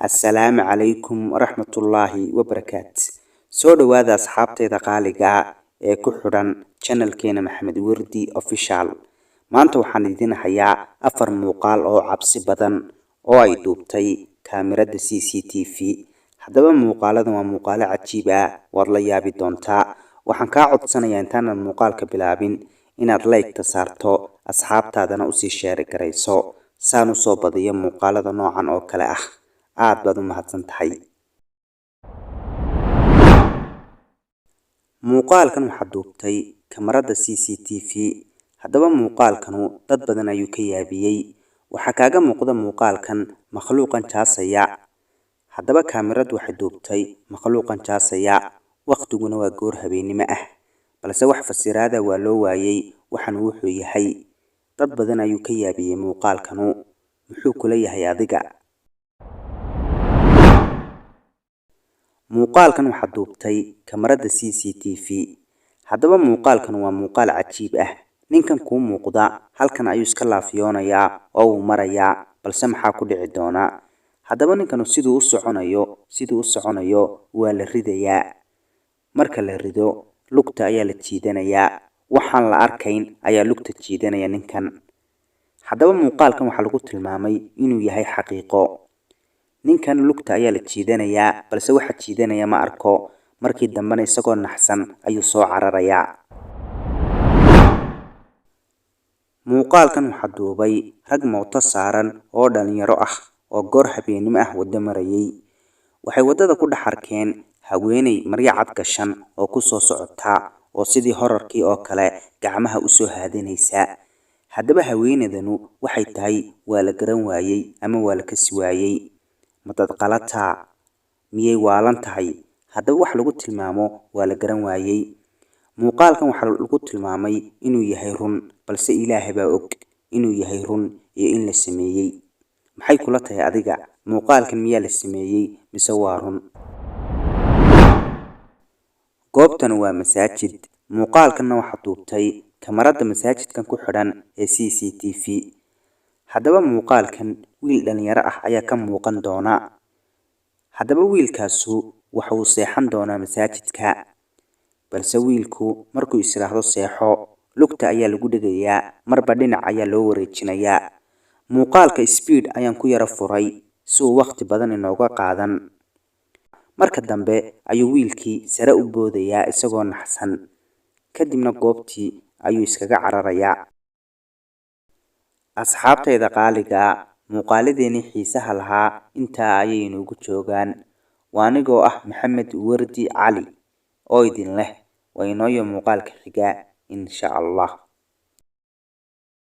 السلام عليكم ورحمة الله وبركاته. سو دواada asxaabtayda qaaliga ee ku xidhan channelkeena Maxamed Wardi Official. Maanta waxaan idin hayaa 4 muuqaal oo cabsi badan oo ay duubtay kaamirada CCTV. Haddaba muuqaaladan waa muuqaalo cajiib ah, waad la yaabi doontaa. Waxaan ka codsanayaa intaanan muuqaalka bilaabin inaad like saarto, asxaabtaadana u sii share garayso saan u soo badiyo muuqaalada noocan oo kale ah. aad baad u mahadsan tahay. Muuqaalkan waxaa duubtay kamarada CCTV. Haddaba muuqaalkanu dad badan ayuu ka yaabiyay. Waxaa kaaga muuqda muuqaalkan makhluuqan jaasaya. Haddaba kamaradu waxay duubtay makhluuqan jaasaya. Waqtiguna waa goor habeenimo ah. Balse wax fasiraada waa loo waayay waxaan wuxuu yahay. Dad badan ayuu ka yaabiyay muuqaalkanu. Muxuu kula yahay adiga? muuqaalkan waxaa duubtay kamarada CCTV. Haddaba muuqaalkan waa muuqaal cajiib ah. Ninkan kuu muuqda halkan ayuu iska laafiyoonayaa oo uu marayaa, balse maxaa ku dhici doona? Haddaba ninkanu siduu u soconayo waa la ridayaa. Marka la rido, lugta ayaa la jiidanayaa. Waxaan la arkayn ayaa lugta jiidanaya ninkan. Haddaba muuqaalkan waxaa lagu tilmaamay inuu yahay xaqiiqo. ninkan lugta ayaa la jiidanayaa, balse waxa jiidanaya ma arko. Markii dambena isagoo naxsan ayuu soo cararayaa. muuqaalkan waxaa duubay rag mooto saaran oo dhalinyaro ah oo goor habeenimo ah wada marayay. Waxay wadada ku dhex arkeen haweeney maryo cad gashan oo ku soo socota oo sidii horarkii oo kale gacmaha u soo haadinaysa. Haddaba haweeneydanu waxay tahay waa la garan waayay ama waa la kasi waayay. madad qalata miyay waalan tahay? Haddaba wax lagu tilmaamo waa la garan waayay. muuqaalkan waxaa lagu tilmaamay inuu yahay run, balse Ilaahay baa og inuu yahay run iyo in la sameeyay. Maxay kula tahay adiga? Muuqaalkan miyaa la sameeyay mise waa run? goobtan waa masaajid. muuqaalkanna waxaa duubtay kamarada masaajidkan ku xidhan ee CCTV. Haddaba muuqaalkan wiil dhalinyaro ah ayaa ka muuqan doona. Haddaba wiilkaasu waxa uu seexan doonaa masaajidka. Balse wiilku markuu israaxdo seexo, lugta ayaa lagu dhigayaa, marba dhinac ayaa loo wareejinayaa. muuqaalka speed ayaan ku yara furay si uu waqti badan inooga qaadan. Marka dambe ayuu wiilkii sare u boodayaa isagoo naxsan. Kadibna goobtii ayuu iskaga cararayaa. asxaabtayda qaaliga, muuqaaladeeni xiisaha lahaa intaa ayay inoogu joogaan. Waa anigoo ah Maxamed Wardi Cali oo idin leh waa inoo muuqaalka xiga insha Allah.